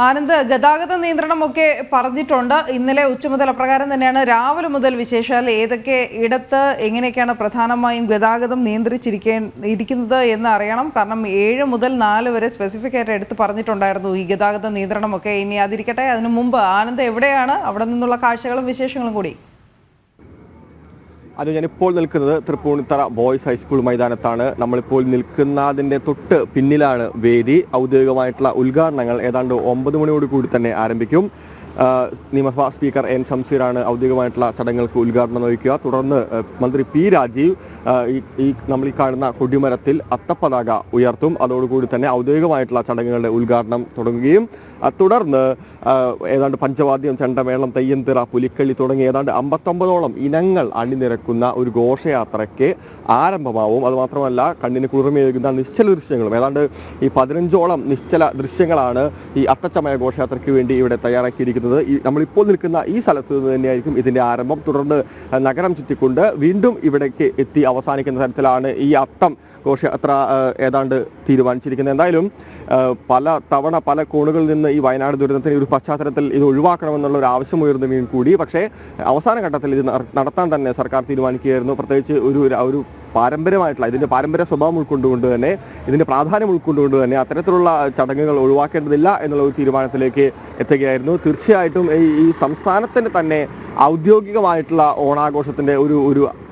ആനന്ദ്, ഗതാഗത നിയന്ത്രണമൊക്കെ പറഞ്ഞിട്ടുണ്ട്. ഇന്നലെ ഉച്ച മുതൽ അപ്രകാരം തന്നെയാണ്. രാവിലെ മുതൽ വിശേഷാൽ ഏതൊക്കെ ഇടത്ത് എങ്ങനെയൊക്കെയാണ് പ്രധാനമായും ഗതാഗതം ഇരിക്കുന്നത് എന്ന് അറിയണം. കാരണം 7 മുതൽ 4 വരെ സ്പെസിഫിക് ആയിട്ട് എടുത്ത് പറഞ്ഞിട്ടുണ്ടായിരുന്നു ഈ ഗതാഗത നിയന്ത്രണമൊക്കെ. ഇനി അതിരിക്കട്ടെ, അതിനു മുമ്പ് ആനന്ദ് എവിടെയാണ്? അവിടെ നിന്നുള്ള കാഴ്ചകളും വിശേഷങ്ങളും കൂടി. അത് ഞാനിപ്പോൾ നിൽക്കുന്നത് തൃപ്പൂണിത്തറ ബോയ്സ് ഹൈസ്കൂൾ മൈതാനത്താണ്. നമ്മളിപ്പോൾ നിൽക്കുന്നതിൻ്റെ തൊട്ട് പിന്നിലാണ് വേദി. ഔദ്യോഗികമായിട്ടുള്ള ഉദ്ഘാടനങ്ങൾ ഏതാണ്ട് 9 മണിയോട് കൂടി തന്നെ ആരംഭിക്കും. നിയമസഭാ സ്പീക്കർ എൻ ഷംസീറാണ് ഔദ്യോഗികമായിട്ടുള്ള ചടങ്ങുകൾക്ക് ഉദ്ഘാടനം നിർവഹിക്കുക. തുടർന്ന് മന്ത്രി പി രാജീവ് നമ്മൾ ഈ കാണുന്ന കൊടിമരത്തിൽ അത്തപ്പതാക ഉയർത്തും. അതോടുകൂടി തന്നെ ഔദ്യോഗികമായിട്ടുള്ള ചടങ്ങുകളുടെ ഉദ്ഘാടനം തുടങ്ങുകയും തുടർന്ന് ഏതാണ്ട് പഞ്ചവാദ്യം, ചെണ്ടമേളം, തെയ്യംതിറ, പുലിക്കളി തുടങ്ങി ഏതാണ്ട് 59ഓളം ഇനങ്ങൾ അണിനിരക്കുന്ന ഒരു ഘോഷയാത്രയ്ക്ക് ആരംഭമാവും. അതുമാത്രമല്ല, കണ്ണിന് കുളിർമയേകുന്ന നിശ്ചല ദൃശ്യങ്ങളും ഏതാണ്ട് ഈ 15ഓളം നിശ്ചല ദൃശ്യങ്ങളാണ് ഈ അത്തച്ചമയ ഘോഷയാത്രയ്ക്ക് വേണ്ടി ഇവിടെ തയ്യാറാക്കിയിരിക്കുന്നത്. നമ്മളിപ്പോൾ നിൽക്കുന്ന ഈ സ്ഥലത്ത് നിന്ന് തന്നെയായിരിക്കും ഇതിന്റെ ആരംഭം. തുടർന്ന് നഗരം ചുറ്റിക്കൊണ്ട് വീണ്ടും ഇവിടേക്ക് എത്തി അവസാനിക്കുന്ന തരത്തിലാണ് ഈ അത്തം ഘോഷയാത്ര ഏതാണ്ട് തീരുമാനിച്ചിരിക്കുന്നത്. എന്തായാലും പല കോണുകളിൽ നിന്ന് ഈ വയനാട് ദുരന്തത്തിന് ഒരു പശ്ചാത്തലത്തിൽ ഇത് ഒഴിവാക്കണമെന്നുള്ള ഒരു ആവശ്യം ഉയർന്നെങ്കിൽ കൂടി പക്ഷേ അവസാന ഘട്ടത്തിൽ ഇത് നടത്താൻ തന്നെ സർക്കാർ തീരുമാനിക്കുകയായിരുന്നു. പ്രത്യേകിച്ച് ഒരു പാരമ്പര്യമായിട്ടുള്ള ഇതിൻ്റെ പാരമ്പര്യ സ്വഭാവം ഉൾക്കൊണ്ടുകൊണ്ട് തന്നെ, ഇതിൻ്റെ പ്രാധാന്യം ഉൾക്കൊണ്ടുകൊണ്ട് തന്നെ അത്തരത്തിലുള്ള ചടങ്ങുകൾ ഒഴിവാക്കേണ്ടതില്ല എന്നുള്ള ഒരു തീരുമാനത്തിലേക്ക് എത്തുകയായിരുന്നു. തീർച്ചയായിട്ടും ഈ സംസ്ഥാനത്തിന് തന്നെ ഔദ്യോഗികമായിട്ടുള്ള ഓണാഘോഷത്തിൻ്റെ ഒരു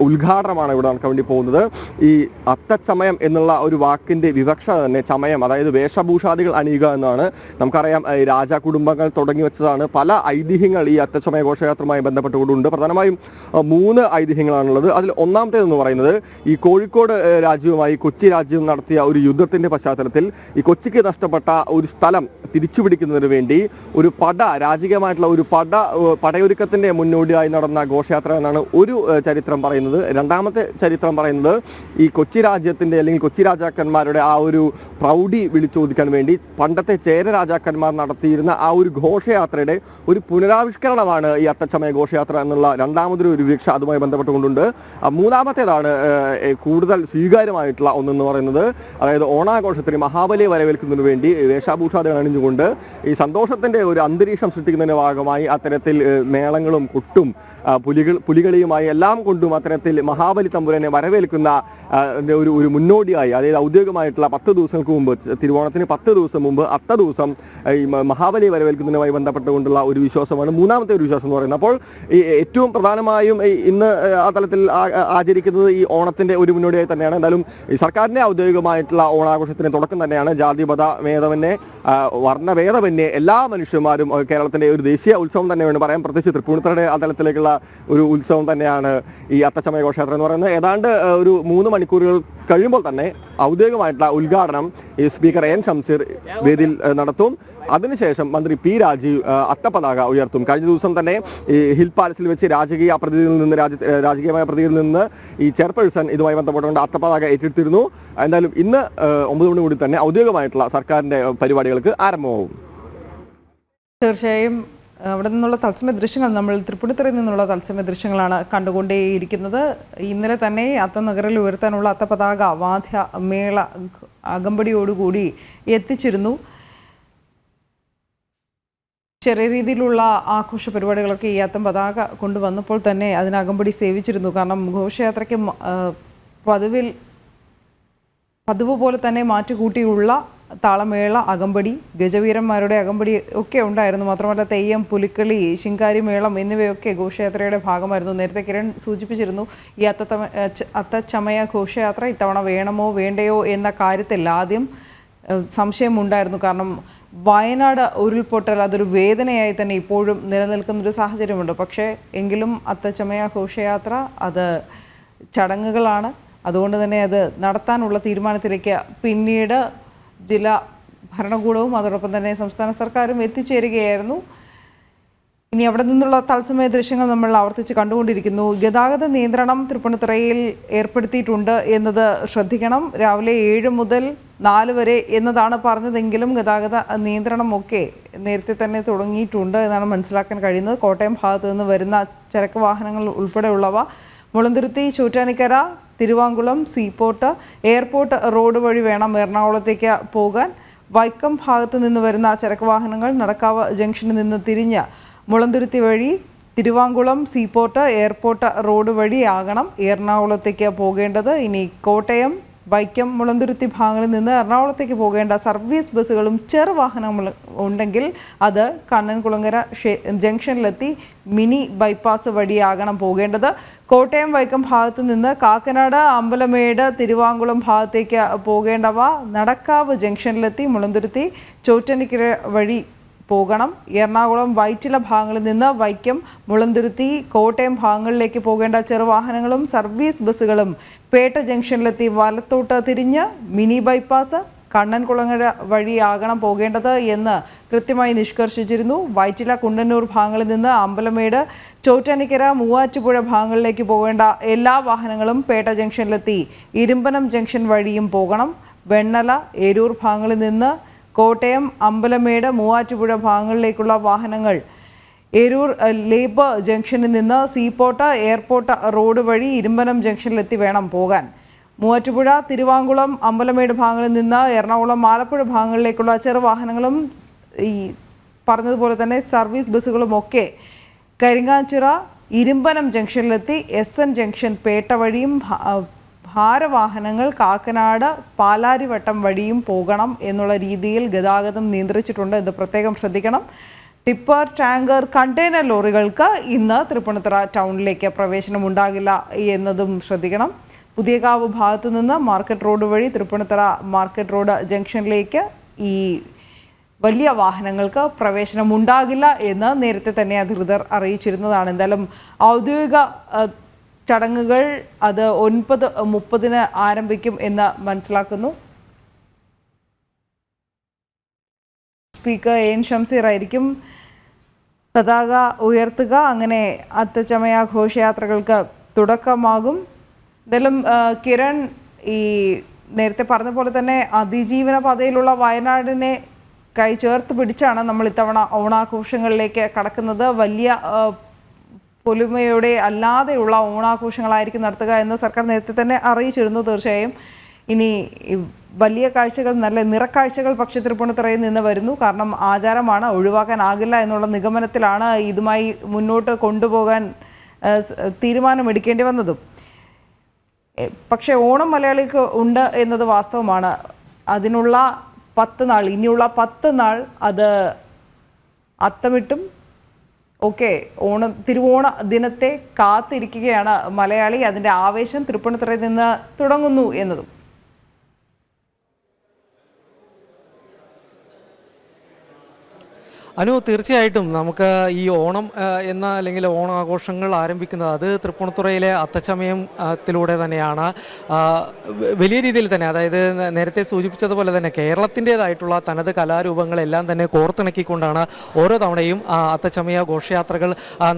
ഉദ്ഘാടനമാണ് ഇവിടെ നടക്കാൻ വേണ്ടി പോകുന്നത്. ഈ അത്തച്ചമയം എന്നുള്ള ഒരു വാക്കിൻ്റെ വിവക്ഷ തന്നെ ചമയം, അതായത് വേഷഭൂഷാദികൾ അണിയുക എന്നാണ്. നമുക്കറിയാം, രാജ കുടുംബങ്ങൾ തുടങ്ങി വെച്ചതാണ് പല ഐതിഹ്യങ്ങൾ ഈ അത്തച്ചമയ ഘോഷയാത്രയുമായി ബന്ധപ്പെട്ടുകൊണ്ടുണ്ട്. പ്രധാനമായും 3 ഐതിഹ്യങ്ങളാണുള്ളത്. അതിൽ ഒന്നാമത്തേതെന്ന് പറയുന്നത് ഈ കോഴിക്കോട് രാജ്യവുമായി കൊച്ചി രാജ്യം നടത്തിയ ഒരു യുദ്ധത്തിൻ്റെ പശ്ചാത്തലത്തിൽ ഈ കൊച്ചിക്ക് നഷ്ടപ്പെട്ട ഒരു സ്ഥലം തിരിച്ചുപിടിക്കുന്നതിന് വേണ്ടി ഒരു രാജകീയമായിട്ടുള്ള ഒരു പടയൊരുക്കത്തിൻ്റെ മുന്നോടിയായി നടന്ന ഘോഷയാത്ര എന്നാണ് ഒരു ചരിത്രം പറയുന്നത്. രണ്ടാമത്തെ ചരിത്രം പറയുന്നത് ഈ കൊച്ചി രാജ്യത്തിൻ്റെ അല്ലെങ്കിൽ കൊച്ചി രാജാക്കന്മാരുടെ ആ ഒരു പ്രൗഢി വിളിച്ചോദിക്കാൻ വേണ്ടി പണ്ടത്തെ ചേര രാജാക്കന്മാർ നടത്തിയിരുന്ന ആ ഒരു ഘോഷയാത്രയുടെ ഒരു പുനരാവിഷ്കരണമാണ് ഈ അത്തച്ചമയ ഘോഷയാത്ര എന്നുള്ള രണ്ടാമതൊരു വിവക്ഷ അതുമായി ബന്ധപ്പെട്ടുകൊണ്ടുണ്ട്. മൂന്നാമത്തേതാണ് കൂടുതൽ സ്വീകാര്യമായിട്ടുള്ള ഒന്നെന്ന് പറയുന്നത്, അതായത് ഓണാഘോഷത്തിന് മഹാബലിയെ വരവേൽക്കുന്നതിന് വേണ്ടി വേഷഭൂഷാദികൾ അണിഞ്ഞുകൊണ്ട് ഈ സന്തോഷത്തിൻ്റെ ഒരു അന്തരീക്ഷം സൃഷ്ടിക്കുന്നതിൻ്റെ ഭാഗമായി അത്തരത്തിൽ മേളങ്ങളും കൊട്ടും പുലികളിയുമായി എല്ലാം കൊണ്ടും അത്തരത്തിൽ മഹാബലി തമ്പുരനെ വരവേൽക്കുന്ന ഒരു മുന്നോടിയായി, അതായത് ഔദ്യോഗികമായിട്ടുള്ള 10 ദിവസങ്ങൾക്ക് മുമ്പ്, തിരുവോണത്തിന് 10 ദിവസം മുമ്പ് അത്ത ദിവസം ഈ മഹാബലിയെ വരവേൽക്കുന്നതിനുമായി ബന്ധപ്പെട്ടുകൊണ്ടുള്ള ഒരു വിശ്വാസമാണ് മൂന്നാമത്തെ ഒരു വിശ്വാസം എന്ന് പറയുന്നത്. അപ്പോൾ ഈ ഏറ്റവും പ്രധാനമായും ഇന്ന് ആ തലത്തിൽ ആചരിക്കുന്നത് ഈ ഓണത്തിൻ്റെ ഒരു മുന്നോടിയായി തന്നെയാണ്. എന്തായാലും ഈ സർക്കാരിൻ്റെ ഔദ്യോഗികമായിട്ടുള്ള ഓണാഘോഷത്തിന് തുടക്കം തന്നെയാണ്. ജാതി മത ഭേദമന്യേ വർണ്ണഭേദമന്യേ എല്ലാ മനുഷ്യന്മാരും കേരളത്തിൻ്റെ ഒരു ദേശീയ ഉത്സവം തന്നെ വേണം പറയാം. പ്രത്യേകിച്ച് തൃപ്പൂണിത്തറയുടെ ആ തലത്തിലേക്കുള്ള ഒരു ഉത്സവം തന്നെയാണ് ഈ അത്തച്ചമയ ഘോഷയാത്ര എന്ന് പറയുന്നത്. ഏതാണ്ട് ഒരു 3 മണിക്കൂറുകൾ കഴിയുമ്പോൾ തന്നെ ഔദ്യോഗികമായിട്ടുള്ള ഉദ്ഘാടനം ഈ സ്പീക്കർ എൻ ഷംസീർ വേദിയിൽ നടത്തും. അതിനുശേഷം മന്ത്രി പി രാജീവ് അത്തപ്പതാക ഉയർത്തും. കഴിഞ്ഞ ദിവസം തന്നെ ഈ ഹിൽ പാലസിൽ വെച്ച് രാജകീയമായ പ്രതിനിധിയിൽ നിന്ന് ഈ ചെയർപേഴ്സൺ ഇതുമായി ബന്ധപ്പെട്ടുകൊണ്ട് അത്തപ്പതാക ഏറ്റെടുത്തിരുന്നു. എന്തായാലും ഇന്ന് 9 മണി കൂടി തന്നെ ഔദ്യോഗികമായിട്ടുള്ള സർക്കാരിൻ്റെ പരിപാടികൾക്ക് ആരംഭമാവും. തീർച്ചയായും അവിടെ നിന്നുള്ള തത്സമയ ദൃശ്യങ്ങൾ, നമ്മൾ തൃപ്പൂണിത്തുറയിൽ നിന്നുള്ള തത്സമയ ദൃശ്യങ്ങളാണ് കണ്ടുകൊണ്ടേയിരിക്കുന്നത്. ഇന്നലെ തന്നെ അത്തനഗറിൽ ഉയർത്താനുള്ള അത്തപതാക വാദ്യ മേള അകമ്പടിയോടുകൂടി എത്തിച്ചിരുന്നു. ചെറിയ രീതിയിലുള്ള ആഘോഷ പരിപാടികളൊക്കെ ഈ അത്തം പതാക കൊണ്ടുവന്നപ്പോൾ തന്നെ അതിന് അകമ്പടി സേവിച്ചിരുന്നു. കാരണം ഘോഷയാത്രയ്ക്ക് പതിവ് പോലെ തന്നെ മാറ്റുകൂട്ടിയുള്ള താളമേള, അകമ്പടി, ഗജവീരന്മാരുടെ അകമ്പടി ഒക്കെ ഉണ്ടായിരുന്നു. മാത്രമല്ല തെയ്യം, പുലിക്കളി, ശിങ്കാരി മേളം എന്നിവയൊക്കെ ഘോഷയാത്രയുടെ ഭാഗമായിരുന്നു. നേരത്തെ കിരൺ സൂചിപ്പിച്ചിരുന്നു, ഈ അത്തച്ചമയ ഘോഷയാത്ര ഇത്തവണ വേണമോ വേണ്ടയോ എന്ന കാര്യത്തിൽ ആദ്യം സംശയമുണ്ടായിരുന്നു. കാരണം വയനാട് ഉരുൾപൊട്ടൽ അതൊരു വേദനയായി തന്നെ ഇപ്പോഴും നിലനിൽക്കുന്നൊരു സാഹചര്യമുണ്ട്. പക്ഷേ എങ്കിലും അത്തച്ചമയ ഘോഷയാത്ര അത് ചടങ്ങുകളാണ്. അതുകൊണ്ട് തന്നെ അത് നടത്താനുള്ള തീരുമാനത്തിലേക്ക് പിന്നീട് ജില്ലാ ഭരണകൂടവും അതോടൊപ്പം തന്നെ സംസ്ഥാന സർക്കാരും എത്തിച്ചേരുകയായിരുന്നു. ഇനി അവിടെ നിന്നുള്ള തത്സമയ ദൃശ്യങ്ങൾ നമ്മൾ ആവർത്തിച്ച് കണ്ടുകൊണ്ടിരിക്കുന്നു. ഗതാഗത നിയന്ത്രണം തൃപ്പൂണിത്തുറയിൽ ഏർപ്പെടുത്തിയിട്ടുണ്ട് എന്നത് ശ്രദ്ധിക്കണം. രാവിലെ 7 മുതൽ 4 വരെ എന്നതാണ് പറഞ്ഞതെങ്കിലും ഗതാഗത നിയന്ത്രണമൊക്കെ നേരത്തെ തന്നെ തുടങ്ങിയിട്ടുണ്ട് എന്നാണ് മനസ്സിലാക്കാൻ കഴിയുന്നത്. കോട്ടയം ഭാഗത്തു നിന്ന് വരുന്ന ചരക്ക് വാഹനങ്ങൾ ഉൾപ്പെടെയുള്ളവ Mulanthuruthy, Chottanikkara, Thiruvankulam, seaport, airport road വഴി വേണം എറണാകുളത്തേക്ക് പോകാൻ. വൈക്കം ഭാഗത്ത് നിന്ന് വരുന്ന ചരക്ക് വാഹനങ്ങൾ നടക്കാവ് ജംഗ്ഷനിൽ നിന്ന് തിരിഞ്ഞ് മുളന്തുരുത്തി വഴി തിരുവാങ്കുളം സീപോർട്ട് എയർപോർട്ട് റോഡ് വഴിയാകണം എറണാകുളത്തേക്ക് പോകേണ്ടത്. ഇനി കോട്ടയം വൈക്കം മുളന്തുരുത്തി ഭാഗങ്ങളിൽ നിന്ന് എറണാകുളത്തേക്ക് പോകേണ്ട സർവീസ് ബസ്സുകളും ചെറുവാഹനങ്ങളും ഉണ്ടെങ്കിൽ അത് കണ്ണൻകുളങ്ങര ജംഗ്ഷനിലെത്തി മിനി ബൈപ്പാസ് വഴിയാകണം പോകേണ്ടത്. കോട്ടയം വൈക്കം ഭാഗത്ത് നിന്ന് കാക്കനാട് അമ്പലമേട് തിരുവാങ്കുളം ഭാഗത്തേക്ക് പോകേണ്ടവ നടക്കാവ് ജംഗ്ഷനിലെത്തി മുളന്തുരുത്തി ചോറ്റനിക്കര വഴി പോകണം. എറണാകുളം വൈറ്റില ഭാഗങ്ങളിൽ നിന്ന് വൈക്കം മുളന്തുരുത്തി കോട്ടയം ഭാഗങ്ങളിലേക്ക് പോകേണ്ട ചെറുവാഹനങ്ങളും സർവീസ് ബസ്സുകളും പേട്ട ജംഗ്ഷനിലെത്തി വലത്തോട്ട് തിരിഞ്ഞ് മിനി ബൈപ്പാസ് കണ്ണൻകുളങ്ങര വഴിയാകണം പോകേണ്ടത് എന്ന് കൃത്യമായി നിഷ്കർഷിച്ചിരുന്നു. വൈറ്റില കുണ്ടന്നൂർ ഭാഗങ്ങളിൽ നിന്ന് അമ്പലമേട് ചോറ്റാനിക്കര മൂവാറ്റുപുഴ ഭാഗങ്ങളിലേക്ക് പോകേണ്ട എല്ലാ വാഹനങ്ങളും പേട്ട ജംഗ്ഷനിലെത്തി ഇരുമ്പനം ജംഗ്ഷൻ വഴിയും പോകണം. വെണ്ണല ഏരൂർ ഭാഗങ്ങളിൽ നിന്ന് കോട്ടയം അമ്പലമേട് മൂവാറ്റുപുഴ ഭാഗങ്ങളിലേക്കുള്ള വാഹനങ്ങൾ ഏരൂർ ലേബർ ജംഗ്ഷനിൽ നിന്ന് സീപോർട്ട് എയർപോർട്ട് റോഡ് വഴി ഇരുമ്പനം ജംഗ്ഷനിലെത്തി വേണം പോകാൻ. മൂവാറ്റുപുഴ തിരുവാങ്കുളം അമ്പലമേട് ഭാഗങ്ങളിൽ നിന്ന് എറണാകുളം ആലപ്പുഴ ഭാഗങ്ങളിലേക്കുള്ള ചെറുവാഹനങ്ങളും ഈ പറഞ്ഞതുപോലെ തന്നെ സർവീസ് ബസ്സുകളുമൊക്കെ കരിങ്ങാച്ചിറ ഇരുമ്പനം ജംഗ്ഷനിലെത്തി SN ജംഗ്ഷൻ പേട്ട വഴിയും ഭാരവാഹനങ്ങൾ കാക്കനാട് പാലാരിവട്ടം വഴിയും പോകണം എന്നുള്ള രീതിയിൽ ഗതാഗതം നിയന്ത്രിച്ചിട്ടുണ്ട്. ഇത് പ്രത്യേകം ശ്രദ്ധിക്കണം. ടിപ്പർ ടാങ്കർ കണ്ടെയ്നർ ലോറികൾക്ക് ഇന്ന് തൃപ്പൂണിത്തുറ ടൗണിലേക്ക് പ്രവേശനം ഉണ്ടാകില്ല എന്നതും ശ്രദ്ധിക്കണം. പുതിയകാവ് ഭാഗത്തു നിന്ന് മാർക്കറ്റ് റോഡ് വഴി തൃപ്പൂണിത്തുറ മാർക്കറ്റ് റോഡ് ജംഗ്ഷനിലേക്ക് ഈ വലിയ വാഹനങ്ങൾക്ക് പ്രവേശനം ഉണ്ടാകില്ല എന്ന് നേരത്തെ തന്നെ അധികൃതർ അറിയിച്ചിരുന്നതാണ്. എന്തായാലും ഔദ്യോഗിക ചടങ്ങുകൾ അത് 9:30 ആരംഭിക്കും എന്ന് മനസ്സിലാക്കുന്നു. സ്പീക്കർ എൻ ഷംസീർ ആയിരിക്കും പതാക ഉയർത്തുക. അങ്ങനെ അത്തച്ചമയ ഘോഷയാത്രകൾക്ക് തുടക്കമാകും. എന്തായാലും കിരൺ, ഈ നേരത്തെ പറഞ്ഞ പോലെ തന്നെ അതിജീവന പാതയിലുള്ള വയനാടിനെ കൈ ചേർത്ത് പിടിച്ചാണ് നമ്മൾ ഇത്തവണ ഓണാഘോഷങ്ങളിലേക്ക് കടക്കുന്നത്. വലിയ പൊലിമയോടെ അല്ലാതെയുള്ള ഓണാഘോഷങ്ങളായിരിക്കും നടത്തുക എന്ന് സർക്കാർ നേരത്തെ തന്നെ അറിയിച്ചിരുന്നു. തീർച്ചയായും ഇനി വലിയ കാഴ്ചകൾ, നല്ല നിറക്കാഴ്ചകൾ പക്ഷേ തൃപ്പൂണിത്തുറയിൽ നിന്ന് വരുന്നു. കാരണം ആചാരമാണ്, ഒഴിവാക്കാനാകില്ല എന്നുള്ള നിഗമനത്തിലാണ് ഇതുമായി മുന്നോട്ട് കൊണ്ടുപോകാൻ തീരുമാനമെടുക്കേണ്ടി വന്നതും. പക്ഷേ ഓണം മലയാളിക്ക് ഉണ്ട് എന്നത് വാസ്തവമാണ്. അതിനുള്ള 10 നാൾ, ഇനിയുള്ള 10 നാൾ അത് അത്തമിട്ടും തിരുവോണ ദിനത്തെ കാത്തിരിക്കുകയാണ് മലയാളി. അതിൻ്റെ ആവേശം തൃപ്പൂണിത്തുറയിൽ നിന്ന് തുടങ്ങുന്നു എന്നതും. തീർച്ചയായിട്ടും നമുക്ക് ഈ ഓണം അല്ലെങ്കിൽ ഓണാഘോഷങ്ങൾ ആരംഭിക്കുന്നത് അത് തൃപ്പൂണിത്തുറയിലെ അത്തച്ചമയത്തിലൂടെ തന്നെയാണ്. വലിയ രീതിയിൽ തന്നെ, അതായത് നേരത്തെ സൂചിപ്പിച്ചതുപോലെ തന്നെ കേരളത്തിൻ്റേതായിട്ടുള്ള തനത് കലാരൂപങ്ങളെല്ലാം തന്നെ കോർത്തിണക്കിക്കൊണ്ടാണ് ഓരോ തവണയും അത്തച്ചമയ ഘോഷയാത്രകൾ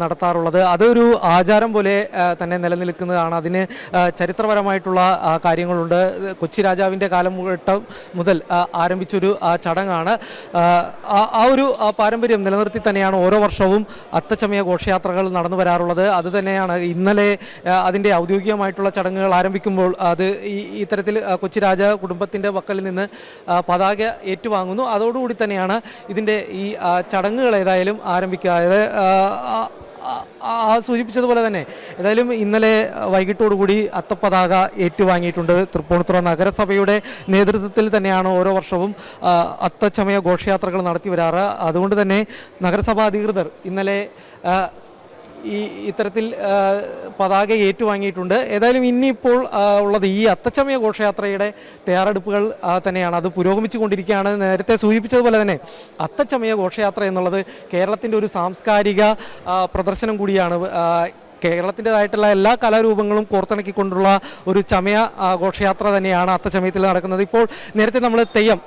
നടത്താറുള്ളത്. അതൊരു ആചാരം പോലെ തന്നെ നിലനിൽക്കുന്നതാണ്. അതിന് ചരിത്രപരമായിട്ടുള്ള കാര്യങ്ങളുണ്ട്. കൊച്ചി രാജാവിൻ്റെ കാലം മുതൽ ആരംഭിച്ചൊരു ചടങ്ങാണ്. ആ ഒരു പാരമ്പര്യം നിലനിർത്തി തന്നെയാണ് ഓരോ വർഷവും അത്തച്ചമയ ഘോഷയാത്രകൾ നടന്നു വരാറുള്ളത്. അതുതന്നെയാണ് ഇന്നലെ അതിൻ്റെ ഔദ്യോഗികമായിട്ടുള്ള ചടങ്ങുകൾ ആരംഭിക്കുമ്പോൾ അത് ഇത്തരത്തിൽ കൊച്ചി രാജ കുടുംബത്തിൻ്റെ പക്കൽ നിന്ന് പതാക ഏറ്റുവാങ്ങുന്നു. അതോടുകൂടി തന്നെയാണ് ഇതിൻ്റെ ഈ ചടങ്ങുകൾ ഏതായാലും ആരംഭിക്കുക. സൂചിപ്പിച്ചതുപോലെ തന്നെ ഏതായാലും ഇന്നലെ വൈകിട്ടോടുകൂടി അത്തപ്പതാക ഏറ്റുവാങ്ങിയിട്ടുണ്ട്. തൃപ്പൂണിത്തുറ നഗരസഭയുടെ നേതൃത്വത്തിൽ തന്നെയാണ് ഓരോ വർഷവും അത്തച്ചമയ ഘോഷയാത്രകൾ നടത്തി വരാറ്. അതുകൊണ്ട് തന്നെ നഗരസഭാ അധികൃതർ ഇന്നലെ ഇത്തരത്തിൽ പതാക ഏറ്റുവാങ്ങിയിട്ടുണ്ട്. ഏതായാലും ഇനിയിപ്പോൾ ഉള്ളത് ഈ അത്തച്ചമയ ഘോഷയാത്രയുടെ തയ്യാറെടുപ്പുകൾ തന്നെയാണ്. അത് പുരോഗമിച്ചു കൊണ്ടിരിക്കുകയാണ്. നേരത്തെ സൂചിപ്പിച്ചതുപോലെ തന്നെ അത്തച്ചമയ ഘോഷയാത്ര എന്നുള്ളത് കേരളത്തിൻ്റെ ഒരു സാംസ്കാരിക പ്രദർശനം കൂടിയാണ്. കേരളത്തിൻ്റെതായിട്ടുള്ള എല്ലാ കലാരൂപങ്ങളും കോർത്തിണക്കിക്കൊണ്ടുള്ള ഒരു ചമയ ഘോഷയാത്ര തന്നെയാണ് അത്തച്ചമയത്തിൽ നടക്കുന്നത്. ഇപ്പോൾ നേരത്തെ നമ്മൾ തെയ്യം,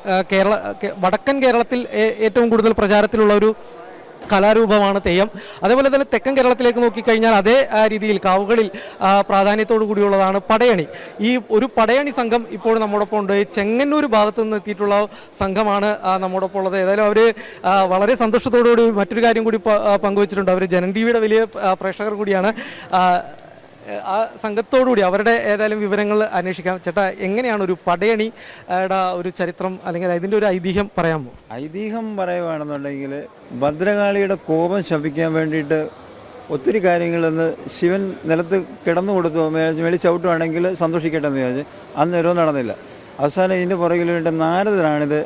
വടക്കൻ കേരളത്തിൽ ഏറ്റവും കൂടുതൽ പ്രചാരത്തിലുള്ള ഒരു കലാരൂപമാണ് തെയ്യം. അതേപോലെ തന്നെ തെക്കൻ കേരളത്തിലേക്ക് നോക്കിക്കഴിഞ്ഞാൽ അതേ രീതിയിൽ കാവുകളിൽ പ്രാധാന്യത്തോടു കൂടിയുള്ളതാണ് പടയണി. ഈ ഒരു പടയണി സംഘം ഇപ്പോൾ നമ്മോടൊപ്പം ഉണ്ട്. ചെങ്ങന്നൂർ ഭാഗത്തു നിന്ന് എത്തിയിട്ടുള്ള സംഘമാണ് നമ്മോടൊപ്പം ഉള്ളത്. ഏതായാലും അവർ വളരെ സന്തോഷത്തോടുകൂടി മറ്റൊരു കാര്യം കൂടി പങ്കുവച്ചിട്ടുണ്ട്. അവർ ജനൻ ടിവിയുടെ വലിയ പ്രേക്ഷകർ കൂടിയാണ്. ആ സംഘത്തോടുകൂടി അവരുടെ ഏതായാലും വിവരങ്ങൾ അന്വേഷിക്കാം. ചേട്ടാ, എങ്ങനെയാണ് ഒരു പടയണിയുടെ ഒരു ചരിത്രം അല്ലെങ്കിൽ അതിൻ്റെ ഒരു ഐതിഹ്യം പറയാമോ? ഐതിഹ്യം പറയുകയാണെന്നുണ്ടെങ്കിൽ ഭദ്രകാളിയുടെ കോപം ശമിക്കാൻ വേണ്ടിയിട്ട് ഒത്തിരി കാര്യങ്ങളെന്ന് ശിവൻ നിലത്ത് കിടന്നു കൊടുത്തു മേളി ചവിട്ടുവാണെങ്കിൽ സന്തോഷിക്കട്ടെ എന്ന് വിചാരിച്ച് അന്നേരവും നടന്നില്ല. അവസാനം ഇതിൻ്റെ പുറകിൽ വേണ്ട നാരദനാണിത്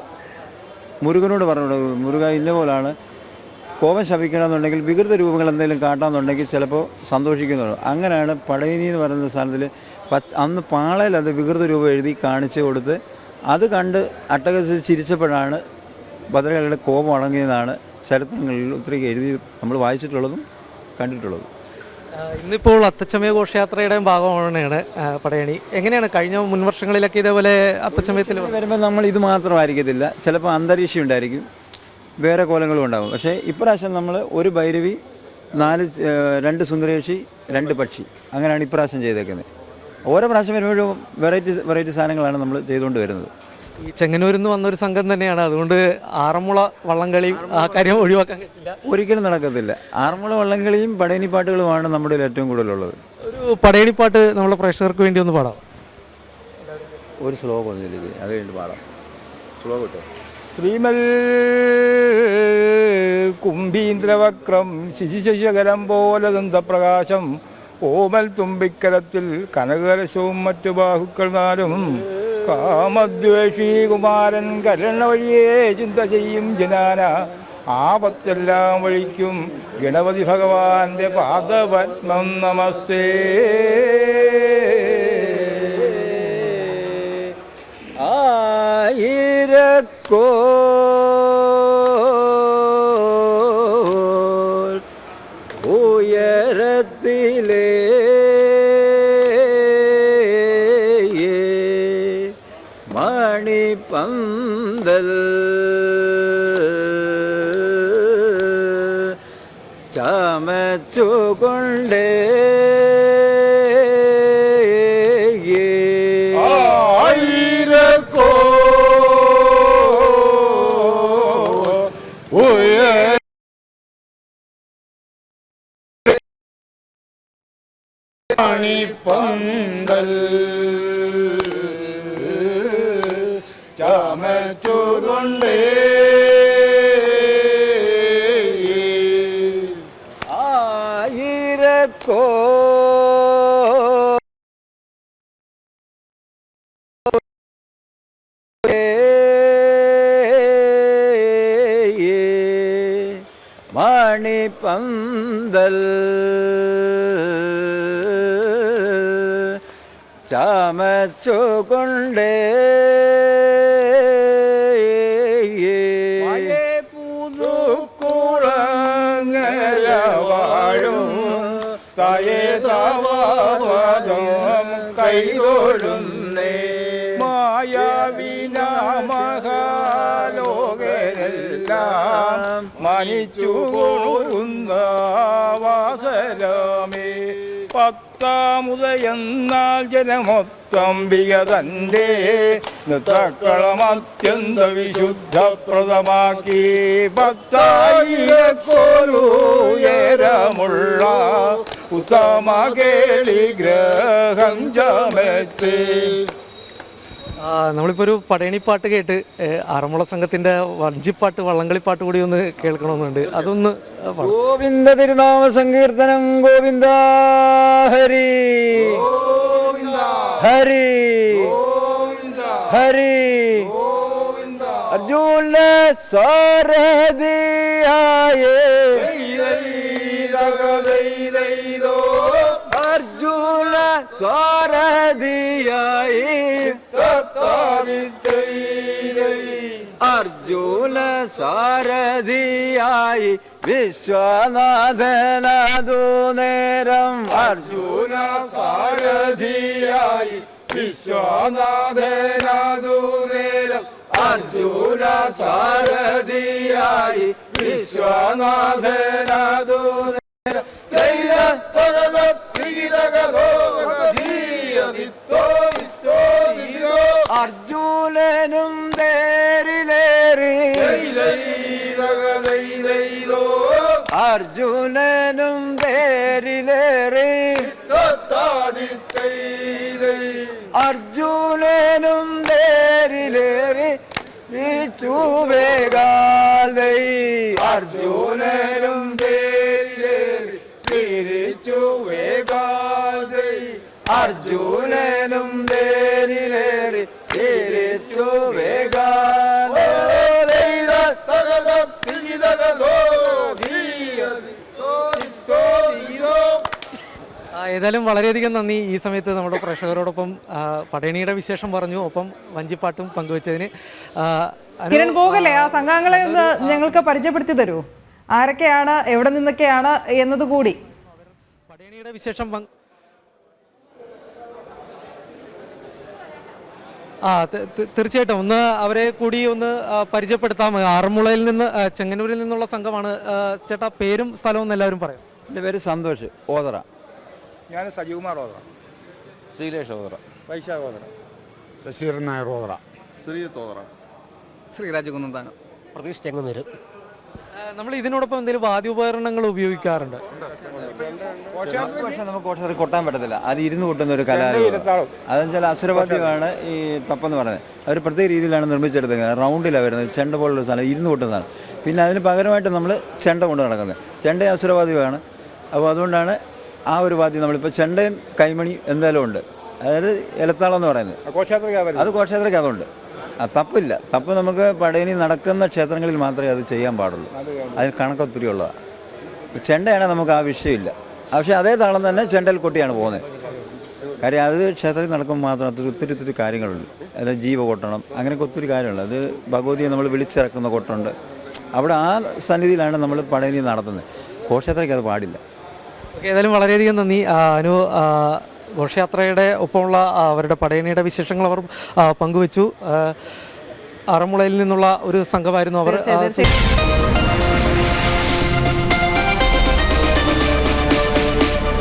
മുരുകനോട് പറഞ്ഞു, മുരുക ഇന്ന പോലാണ് കോപം ശമിക്കണമെന്നുണ്ടെങ്കിൽ വികൃത രൂപങ്ങൾ എന്തെങ്കിലും കാട്ടാമെന്നുണ്ടെങ്കിൽ ചിലപ്പോൾ സന്തോഷിക്കുന്നുള്ളൂ. അങ്ങനെയാണ് പടയണി എന്ന് പറയുന്ന സ്ഥലത്തിൽ അന്ന് പാളയിൽ അത് വികൃത രൂപം എഴുതി കാണിച്ചു കൊടുത്ത് അത് കണ്ട് അട്ടഹസിച്ച് ചിരിച്ചപ്പോഴാണ് ഭദ്രകാളിയുടെ കോപം അടങ്ങിയതാണ് ചരിത്രങ്ങളിൽ ഒത്തിരി എഴുതി നമ്മൾ വായിച്ചിട്ടുള്ളതും കണ്ടിട്ടുള്ളതും. ഇന്നിപ്പോൾ അത്തച്ചമയ ഘോഷയാത്രയുടെ ഭാഗമാണ് പടയണി. എങ്ങനെയാണ് കഴിഞ്ഞ മുൻവർഷങ്ങളിലൊക്കെ ഇതേപോലെ അത്തച്ചമയത്തിൽ വരുമ്പോൾ നമ്മൾ ഇത് മാത്രമായിരിക്കത്തില്ല, ചിലപ്പോൾ അന്തരീക്ഷം ഉണ്ടായിരിക്കും, വേറെ കോലങ്ങളും ഉണ്ടാകും. പക്ഷേ ഇപ്രാവശ്യം നമ്മൾ ഒരു ഭൈരവി, 2 സുന്ദരേഷി, 2 പക്ഷി, അങ്ങനെയാണ് ഇപ്രാവശ്യം ചെയ്തേക്കുന്നത്. ഓരോ പ്രാവശ്യം വരുമ്പോഴും വെറൈറ്റി സാധനങ്ങളാണ് നമ്മൾ ചെയ്തുകൊണ്ട് വരുന്നത്. ഈ ചെങ്ങന്നൂരിൽ നിന്ന് വന്നൊരു സംഘം തന്നെയാണ്, അതുകൊണ്ട് ആറന്മുള വള്ളംകളിയും ആ കാര്യം ഒഴിവാക്കാൻ പറ്റില്ല, ഒരിക്കലും നടക്കത്തില്ല. ആറന്മുള വള്ളംകളിയും പടയണി പാട്ടുകളുമാണ് നമ്മുടെ ഏറ്റവും കൂടുതലുള്ളത്. ഒരു പടയണിപ്പാട്ട് നമ്മളെ പ്രേക്ഷകർക്ക് വേണ്ടി ഒന്ന് പാടാം. ഒരു ശ്ലോകം ഒന്നില്ലേ, അത് കഴിഞ്ഞിട്ട് പാടാം. ശ്ലോകം കിട്ടും. ശ്രീമൽ കുംഭീന്ദ്രവക്രം ശിശിശശകരം പോലെ ദന്തപ്രകാശം ഓമൽ തുമ്പിക്കരത്തിൽ കനകരശവും മറ്റു ബാഹുക്കൾ നാലും കാമദ്വേഷീ കുമാരൻ കരുണ വഴിയേ ചിന്ത ചെയ്യും ജനാന ആപത്തെല്ലാം വഴിക്കും ഗണപതി ഭഗവാന്റെ പാദപത്മം നമസ്തേ. ആയിരക്കോ ഉയരത്തിലേ മണിപന്തൽ ചമച്ചുകൊണ്ടേ പന്തൽ ചമച്ചുകൊണ്ടേ ആയിരക്കോ മണിപന്തൽ ചമച്ചുകൊണ്ടേ പുതുക്കുളങ്ങര വാഴും തയേതവാദം കൈതൊഴുന്നേ മായാവിനാമഹാലോകരെല്ലാം മനിച്ചു പോകുന്ന വാസരമേ. പത്താമുദയെന്നാൽ ജനമൊത്തംബിക തൻ്റെ നൃത്തക്കളം വിശുദ്ധപ്രദമാക്കി 10,000 ഉയരമുള്ള ഉത്തമ കേളി ഗ്രഹം ചമച്ച്. നമ്മളിപ്പോൾ ഒരു പടയണിപ്പാട്ട് കേട്ട് ആറന്മുള സംഘത്തിൻ്റെ വഞ്ചിപ്പാട്ട് വള്ളംകളിപ്പാട്ട് കൂടി ഒന്ന് കേൾക്കണമെന്നുണ്ട്, അതൊന്ന് ഗോവിന്ദ തിരുനാമ സങ്കീർത്തനം. ഗോവിന്ദ ഹരി ഹരി ഹരി. അർജുന സാരഥിയായേ അർജുന സാരഥിയായി അർജുന സാരഥിയായി വിശ്വനാഥനതു നേരം. അർജുന സാരഥിയായി വിശ്വനാഥനതു നേരം. അർജുന സാരഥിയായി വിശ്വനാഥനതു നേരം. അർജുനനും തേരിലേറി അർജുനനും തേരിലേറി അർജുനനും തേരിലേറി ചൂവേകാലൈ അർജുനനും തേരിലേറി തിരിച്ചു വേഗാതൈ അർജുനനും തേരിലേറി തിരിച്ചു വേകാലൈ തകതം തിരിതകതോ ഏതായാലും വളരെയധികം നന്ദി. ഈ സമയത്ത് നമ്മുടെ പ്രേക്ഷകരോടൊപ്പം പടയണിയുടെ വിശേഷം പറഞ്ഞു, ഒപ്പം വഞ്ചിപ്പാട്ടും പങ്കുവച്ചതിന്. കിരൺ പോകല്ലേ, ആ സംഘങ്ങളെ ഒന്ന് ഞങ്ങൾക്ക് പരിചയപ്പെടുത്തി തരൂ. ആരൊക്കെയാണ്, എവിടെ നിന്നൊക്കെയാണ് എന്നത് കൂടി. പടയണിയുടെ വിശേഷം തീർച്ചയായിട്ടും ഒന്ന് അവരെ കൂടി ഒന്ന് പരിചയപ്പെടുത്താം. ആറന്മുളയിൽ നിന്ന്, ചെങ്ങന്നൂരിൽ നിന്നുള്ള സംഘമാണ്. ചേട്ടാ, പേരും സ്ഥലവും എല്ലാവരും പറയും. എൻ്റെ പേര് സന്തോഷ് ഓതറ. ഞാൻ സജീവ്കുമാർ ഓതറ. ശ്രീലേഷ് ഓതറ. വൈശാഖ് ഓതറ. ശശീരൻ നായർ ഓതറ. ശ്രീജിത്ത് ഓതറ. ശ്രീരാജ് കുന്നന്താനം. പ്രതീഷ് ചെങ്ങന്നൂര്. നമ്മൾ ഇതിനോടൊപ്പം എന്തെങ്കിലും വാദ്യോപകരണങ്ങൾ ഉപയോഗിക്കാറുണ്ട്? പക്ഷെ നമുക്ക് കോട്ടത്തിൽ കൊട്ടാൻ പറ്റത്തില്ല, അത് ഇരുന്ന് കൊട്ടുന്ന ഒരു കലാരൂപം. അതെന്നുവെച്ചാൽ അസുരവാദ്യമാണ് ഈ തപ്പെന്ന് പറയുന്നത്. അവർ പ്രത്യേക രീതിയിലാണ് നിർമ്മിച്ചെടുത്തത്. റൗണ്ടിലാണ് വരുന്നത്, ചെണ്ട പോലുള്ള സാധനം ഇരുന്ന് കൊട്ടുന്നതാണ്. പിന്നെ അതിന് പകരമായിട്ട് നമ്മൾ ചെണ്ട കൊണ്ട് നടക്കുന്നത്. ചെണ്ട അസുരവാദ്യമാണ്. അപ്പോൾ അതുകൊണ്ടാണ് ആ ഒരു വാദ്യം നമ്മളിപ്പോൾ ചെണ്ടയും കൈമണി എന്തായാലും ഉണ്ട്. അതായത് ഇലത്താളം എന്ന് പറയുന്നത് അത് ഘോഷയാത്രയ്ക്കകത്തുണ്ട്. ആ തപ്പില്ല. തപ്പ് നമുക്ക് പടയണി നടക്കുന്ന ക്ഷേത്രങ്ങളിൽ മാത്രമേ അത് ചെയ്യാൻ പാടുള്ളൂ. അതിന് കണക്കൊത്തിരി ഉള്ളതാണ്. ചെണ്ടയാണ് നമുക്ക് ആ വിഷയമില്ല. പക്ഷേ അതേ താളം തന്നെ ചെണ്ടയിൽ കൊട്ടിയാണ് പോകുന്നത്. കാര്യം അത് ക്ഷേത്രത്തിൽ നടക്കുമ്പോൾ മാത്രം ഒത്തിരി കാര്യങ്ങളുണ്ട്. അതായത് ജീവ കൊട്ടണം, അങ്ങനെയൊക്കെ ഒത്തിരി കാര്യങ്ങളുണ്ട്. അത് ഭഗവതിയെ നമ്മൾ വിളിച്ചിറക്കുന്ന കൊട്ടുണ്ട്. അവിടെ ആ സന്നിധിയിലാണ് നമ്മൾ പടയണി നടത്തുന്നത്. ഘോഷയാത്രയ്ക്ക് അത് പാടില്ല. ഏതായാലും വളരെയധികം നന്ദി. അനു, ഘോഷയാത്രയുടെ ഒപ്പമുള്ള അവരുടെ പടയണിയുടെ വിശേഷങ്ങൾ അവർ പങ്കുവച്ചു. ആറന്മുളയിൽ നിന്നുള്ള ഒരു സംഘമായിരുന്നു അവർ.